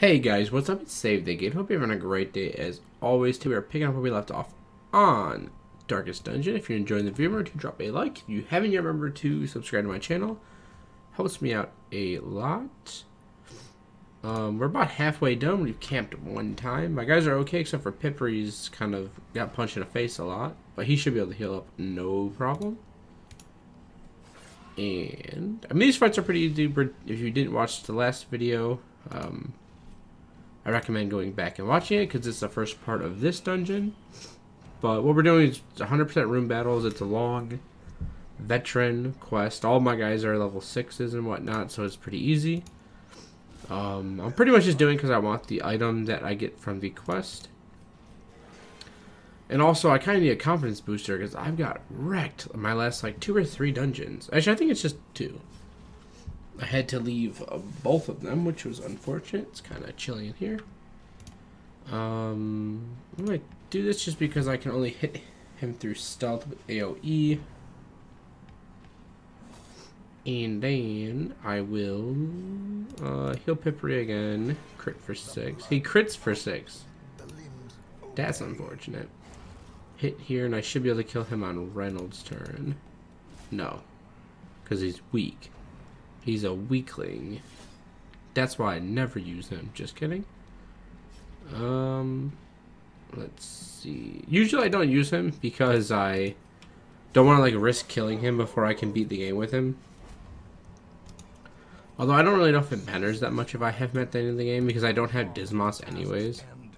Hey guys, what's up? It's SaveTheGate. Hope you're having a great day as always. Today we are picking up where we left off on Darkest Dungeon. If you're enjoying the video, remember to drop a like. If you haven't yet, remember to subscribe to my channel. Helps me out a lot. We're about halfway done. We've camped one time. My guys are okay except for Pippery's kind of got punched in the face a lot. But he should be able to heal up no problem. And I mean, these fights are pretty easy. If you didn't watch the last video, I recommend going back and watching it because it's the first part of this dungeon. But what we're doing is 100% room battles. It's a long veteran quest. All my guys are level 6s and whatnot, so it's pretty easy. I'm pretty much just doing because I want the item that I get from the quest. And also, I kind of need a confidence booster because I've got wrecked in my last like 2 or 3 dungeons. Actually, I think it's just 2. I had to leave both of them, which was unfortunate. It's kind of chilly in here. I'm going to do this just because I can only hit him through stealth with AoE. And then I will heal Pippery again. Crit for 6. He crits for 6. That's unfortunate. Hit here, and I should be able to kill him on Reynolds' turn. No, because he's weak. He's a weakling. That's why I never use him. Just kidding. Let's see. Usually I don't use him because I don't want to like risk killing him before I can beat the game with him. Although I don't really know if it matters that much if I have him at the end of the game because I don't have Dismos anyways. I'm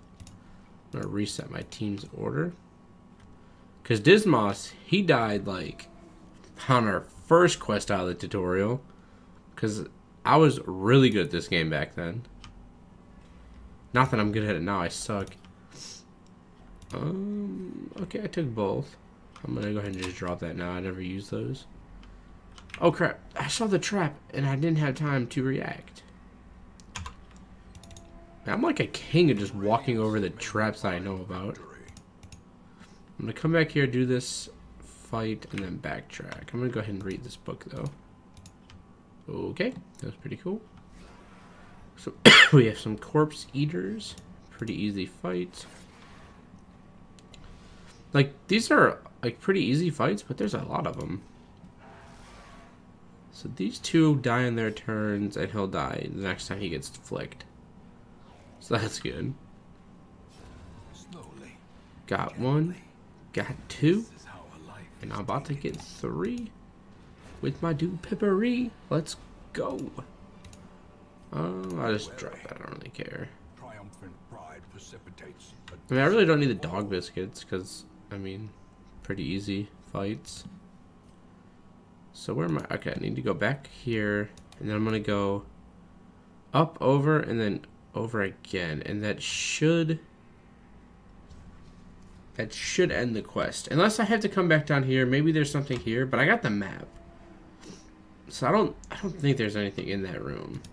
gonna reset my team's order. Because Dismos, he died like on our first quest out of the tutorial. Because I was really good at this game back then. Not that I'm good at it now, I suck. Okay, I took both. I'm going to go ahead and just drop that now. I never use those. Oh crap, I saw the trap and I didn't have time to react. I'm like a king of just walking over the traps that I know about. I'm going to come back here, do this fight, and then backtrack. I'm going to go ahead and read this book though. Okay, that was pretty cool. So we have some corpse eaters. Pretty easy fights. Like these are like pretty easy fights, but there's a lot of them. So these two die in their turns, and he'll die the next time he gets flicked. So that's good. Got 1, got 2, and I'm about to get 3. With my dude Pippery. Let's go. I'll just drop that. I don't really care. I mean, I really don't need the dog biscuits because, I mean, pretty easy fights. So where am I? Okay, I need to go back here. And then I'm going to go up, over, and then over again. And that should end the quest. Unless I have to come back down here. Maybe there's something here. But I got the map. So I don't think there's anything in that room.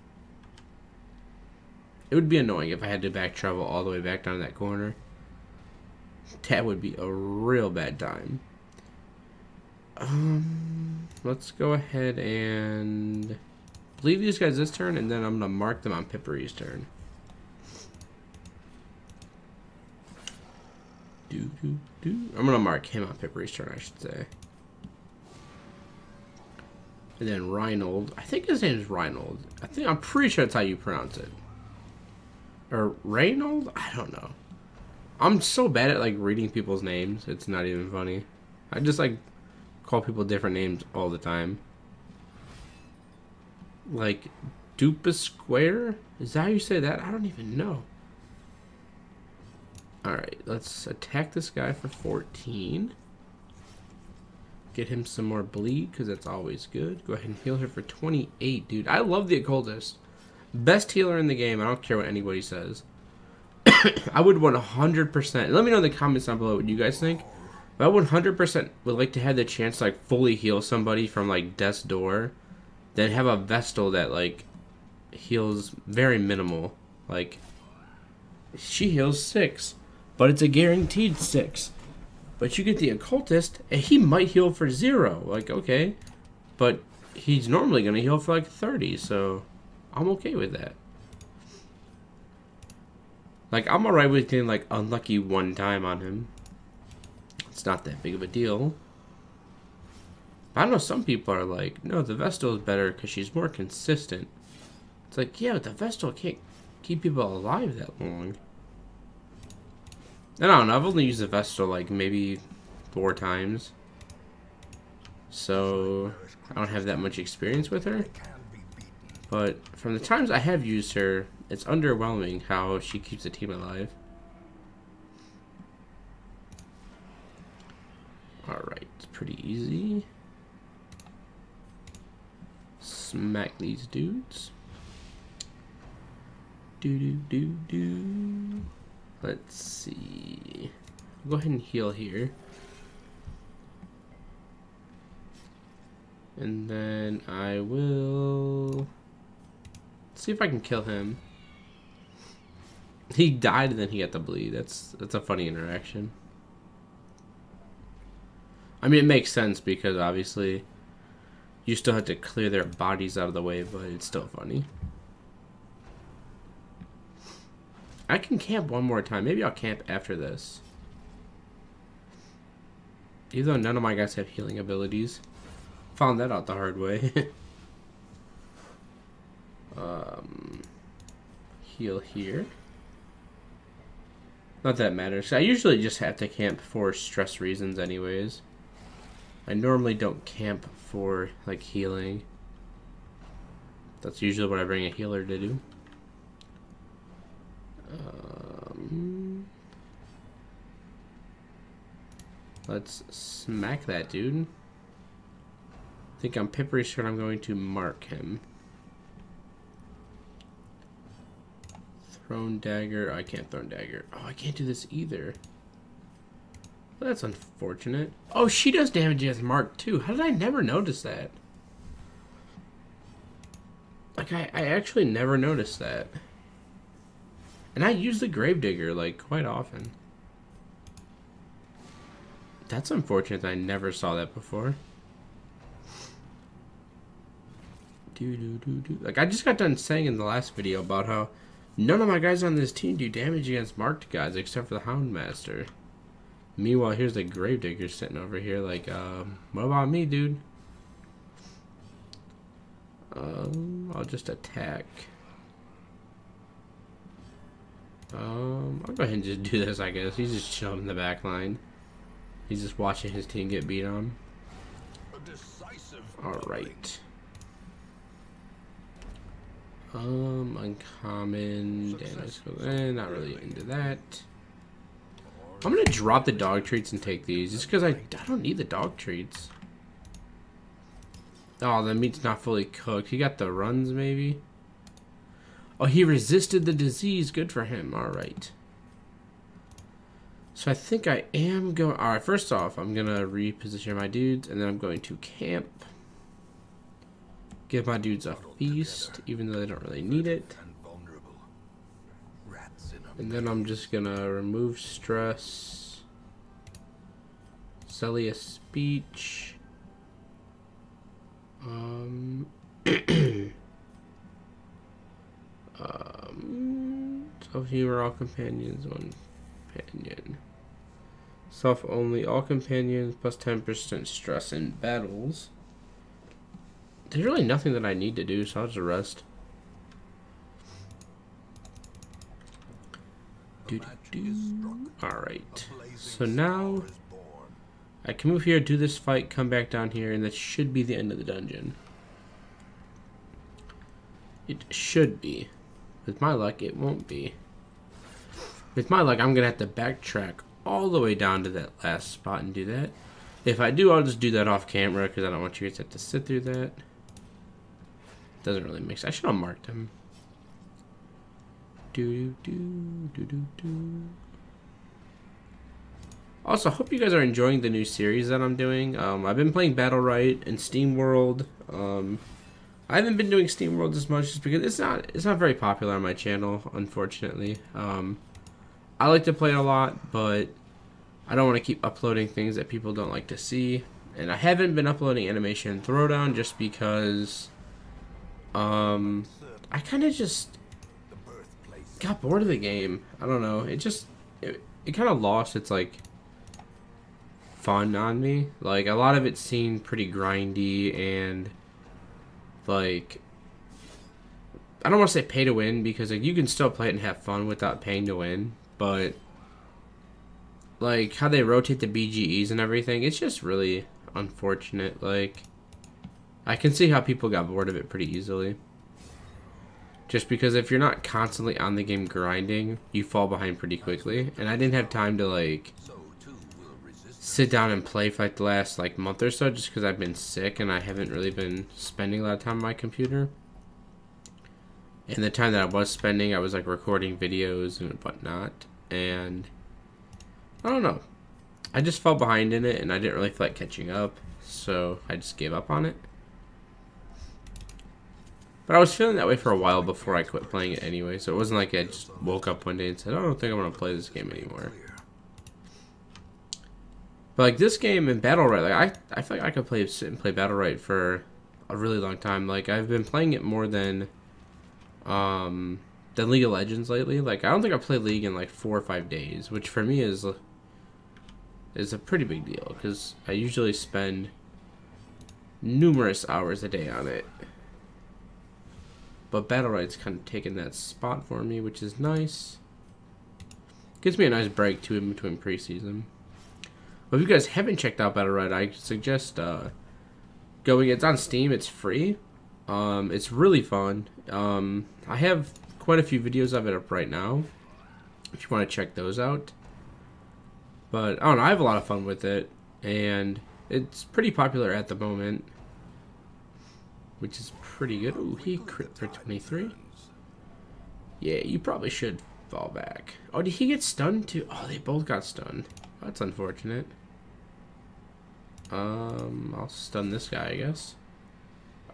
It would be annoying if I had to back travel all the way back down to that corner. That would be a real bad time. Let's go ahead and leave these guys this turn, and then I'm gonna mark them on Pippery's turn. I'm gonna mark him on Pippery's turn, I should say. And then Reynold. I think his name is Reynold. I'm pretty sure that's how you pronounce it. Or Reynold? I don't know. I'm so bad at like reading people's names. It's not even funny. I just like call people different names all the time. Like Dupa Square? Is that how you say that? I don't even know. Alright, let's attack this guy for 14. Get him some more bleed, because that's always good. Go ahead and heal her for 28, dude. I love the Occultist. Best healer in the game. I don't care what anybody says. I would 100%. Let me know in the comments down below what you guys think. But I 100% would like to have the chance to like fully heal somebody from like death's door. Then have a Vestal that like heals very minimal. Like, she heals 6. But it's a guaranteed 6. But you get the Occultist, and he might heal for 0. Like, okay. But he's normally going to heal for like 30, so I'm okay with that. Like, I'm alright with getting, like, unlucky one time on him. It's not that big of a deal. I know some people are like, no, the Vestal is better because she's more consistent. It's like, yeah, but the Vestal can't keep people alive that long. And I don't know, I've only used the Vestal like maybe 4 times. So, I don't have that much experience with her. But from the times I have used her, it's underwhelming how she keeps the team alive. Alright, it's pretty easy. Smack these dudes. Do. Let's see. I'll go ahead and heal here. And then I will see if I can kill him. He died and then he got the bleed. That's a funny interaction. I mean, it makes sense because obviously you still have to clear their bodies out of the way, but it's still funny. I can camp one more time. Maybe I'll camp after this. Even though none of my guys have healing abilities. Found that out the hard way. Heal here. Not that it matters. I usually just have to camp for stress reasons anyways. I normally don't camp for like healing. That's usually what I bring a healer to do. Let's smack that dude. I think I'm pretty sure I'm going to mark him. Thrown dagger. I can't thrown dagger. Oh, I can't do this either. Well, that's unfortunate. Oh, she does damage as marked too. How did I never notice that? Like, I actually never noticed that. And I use the Gravedigger, like, quite often. That's unfortunate that I never saw that before. Like, I just got done saying in the last video about how none of my guys on this team do damage against marked guys except for the Houndmaster. Meanwhile, here's the Gravedigger sitting over here like, what about me, dude? I'll just attack. I'll go ahead and just do this, I guess. He's just chilling in the back line. He's just watching his team get beat on. Alright. Uncommon damage goes in. Not really into that. I'm gonna drop the dog treats and take these, just because I don't need the dog treats. Oh, the meat's not fully cooked. He got the runs, maybe? Oh, he resisted the disease. Good for him. Alright. So I think I am going... Alright, first off, I'm going to reposition my dudes, and then I'm going to camp. Give my dudes a feast, even though they don't really need it. And then I'm just going to remove stress. Celia speech. Self-humor, all companions, one companion. Self-only, all companions, plus 10% stress in battles. There's really nothing that I need to do, so I'll just rest. Alright, so now I can move here, do this fight, come back down here, and that should be the end of the dungeon. It should be. With my luck, it won't be. With my luck, I'm going to have to backtrack all the way down to that last spot and do that. If I do, I'll just do that off camera because I don't want you guys to have to sit through that. Doesn't really make sense. I should have marked him. Also, I hope you guys are enjoying the new series that I'm doing. I've been playing Battle Right and Steam World. I haven't been doing Steam World as much just because it's not very popular on my channel, unfortunately. I like to play it a lot, but I don't want to keep uploading things that people don't like to see. And I haven't been uploading Animation Throwdown just because I kind of just got bored of the game. I don't know. It kind of lost its like fun on me. Like a lot of it seemed pretty grindy and like I don't want to say pay to win because like you can still play it and have fun without paying to win, but like how they rotate the BGEs and everything, it's just really unfortunate. Like I can see how people got bored of it pretty easily. Just because if you're not constantly on the game grinding, you fall behind pretty quickly. And I didn't have time to like sit down and play for like the last like month or so just because I've been sick and I haven't really been spending a lot of time on my computer. And the time that I was spending, I was like recording videos and whatnot. And I don't know. I just fell behind in it and I didn't really feel like catching up. So I just gave up on it. But I was feeling that way for a while before I quit playing it anyway, so it wasn't like I just woke up one day and said, I don't think I'm going to play this game anymore. But like this game in Battle Right, like I feel like I could sit and play Battle Right for a really long time. Like I've been playing it more than League of Legends lately. Like I don't think I played League in like 4 or 5 days, which for me is a pretty big deal because I usually spend numerous hours a day on it. But Battle Right's kind of taken that spot for me, which is nice. Gives me a nice break too in between preseason. But if you guys haven't checked out Battle Right, I suggest going. It's on Steam. It's free. It's really fun. I have quite a few videos of it up right now. If you want to check those out. But I don't know. I have a lot of fun with it, and it's pretty popular at the moment, which is pretty good. Ooh, he crit for 23. Yeah, you probably should fall back. Oh, did he get stunned too? Oh, they both got stunned. That's unfortunate. I'll stun this guy, I guess.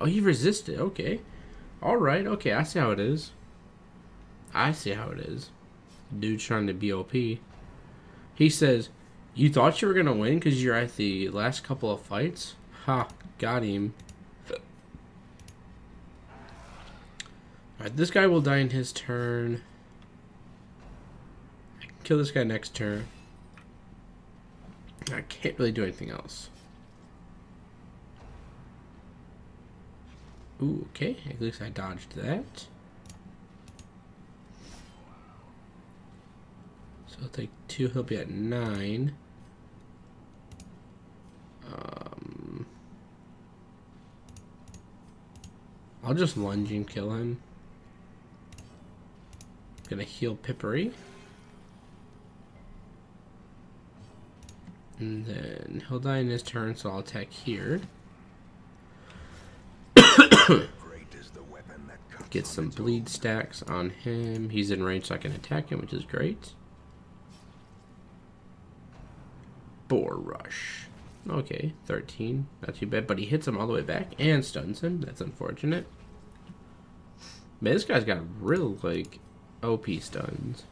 Oh, he resisted. Okay. Alright, okay, I see how it is. I see how it is. Dude's trying to be OP. He says, you thought you were going to win because you're at the last couple of fights? Ha, got him. Alright, this guy will die in his turn. I can kill this guy next turn. I can't really do anything else. Ooh, okay. At least I dodged that. So I'll take 2. He'll be at 9. I'll just lunge and kill him. Gonna heal Pippery. And then he'll die in his turn, so I'll attack here. Get some bleed stacks on him. He's in range so I can attack him, which is great. Boar Rush. Okay, 13. Not too bad, but he hits him all the way back and stuns him. That's unfortunate. Man, this guy's got real, like, OP stuns.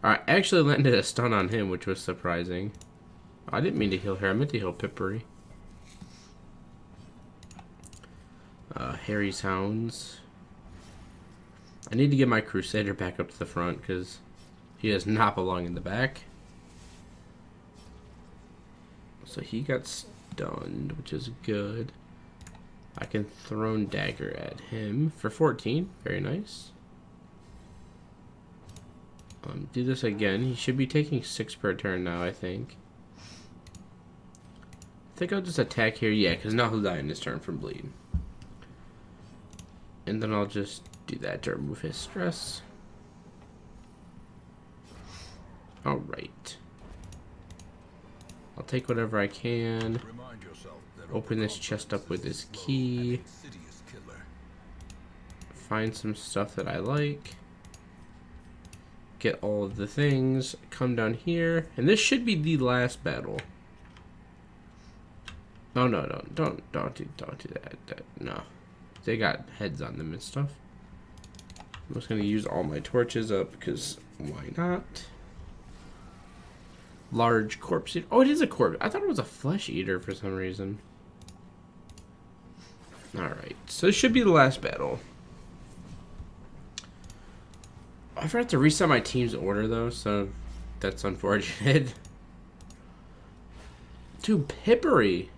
Alright, I actually landed a stun on him, which was surprising. I didn't mean to heal her. I meant to heal Pippery. Harry's Hounds. I need to get my Crusader back up to the front because he does not belong in the back. So he got stunned, which is good. I can Throne Dagger at him for 14. Very nice. Do this again. He should be taking 6 per turn now, I think. I think I'll just attack here. Yeah, because now he'll die in his turn from bleed. And then I'll just do that to remove his stress. Alright. I'll take whatever I can. Open this chest up with this key. Find some stuff that I like. Get all of the things. Come down here. And this should be the last battle. Oh no, don't do that. No. They got heads on them and stuff. I'm just gonna use all my torches up because why not? Large corpse eater. Oh, it is a corpse. I thought it was a flesh eater for some reason. Alright, so this should be the last battle. I forgot to reset my team's order though, so that's unfortunate. Dude, Pippery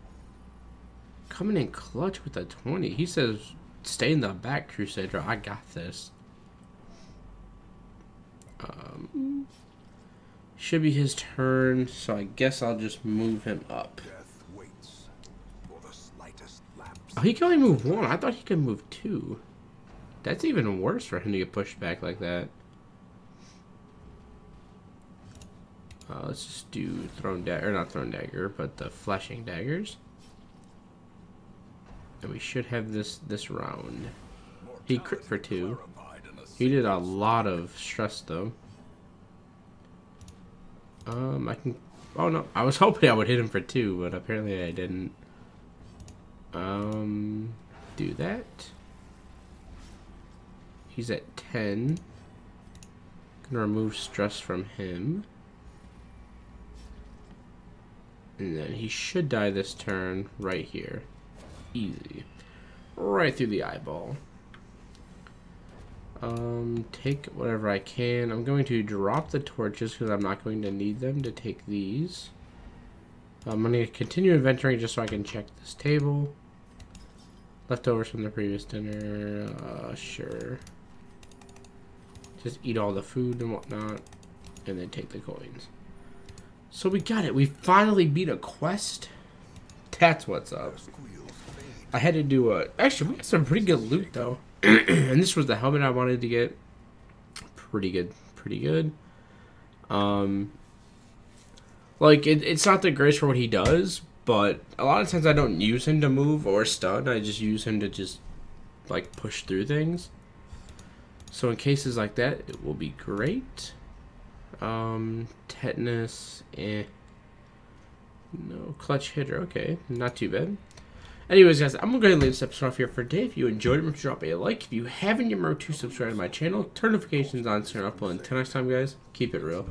coming in clutch with a 20. He says, "Stay in the back, Crusader. I got this." Should be his turn, so I guess I'll just move him up. Oh, he can only move one. I thought he could move two. That's even worse for him to get pushed back like that. Let's just do thrown dagger, not thrown dagger, but the flashing daggers. And we should have this round. He crit for 2. He did a lot of stress though. I can. Oh no, I was hoping I would hit him for 2, but apparently I didn't. Do that. He's at 10. Gonna remove stress from him. And then he should die this turn right here. Easy. Right through the eyeball. Take whatever I can. I'm going to drop the torches because I'm not going to need them to take these. I'm going to continue inventorying just so I can check this table. Leftovers from the previous dinner. Sure. Just eat all the food and whatnot. And then take the coins. So we got it. We finally beat a quest. That's what's up. I had to do a... Actually, we got some pretty good loot, though. And this was the helmet I wanted to get. Pretty good. Pretty good. Like, it's not the greatest for what he does, but a lot of times I don't use him to move or stun. I just use him to just, like, push through things. So in cases like that, it will be great. Tetanus, no, clutch hitter, okay, not too bad. Anyways, guys, I'm going to go ahead and leave this episode off here for today. If you enjoyed it, remember to drop a like. If you haven't yet, remember to subscribe to my channel, turn notifications on so you're not uploading. Until next time, guys, keep it real.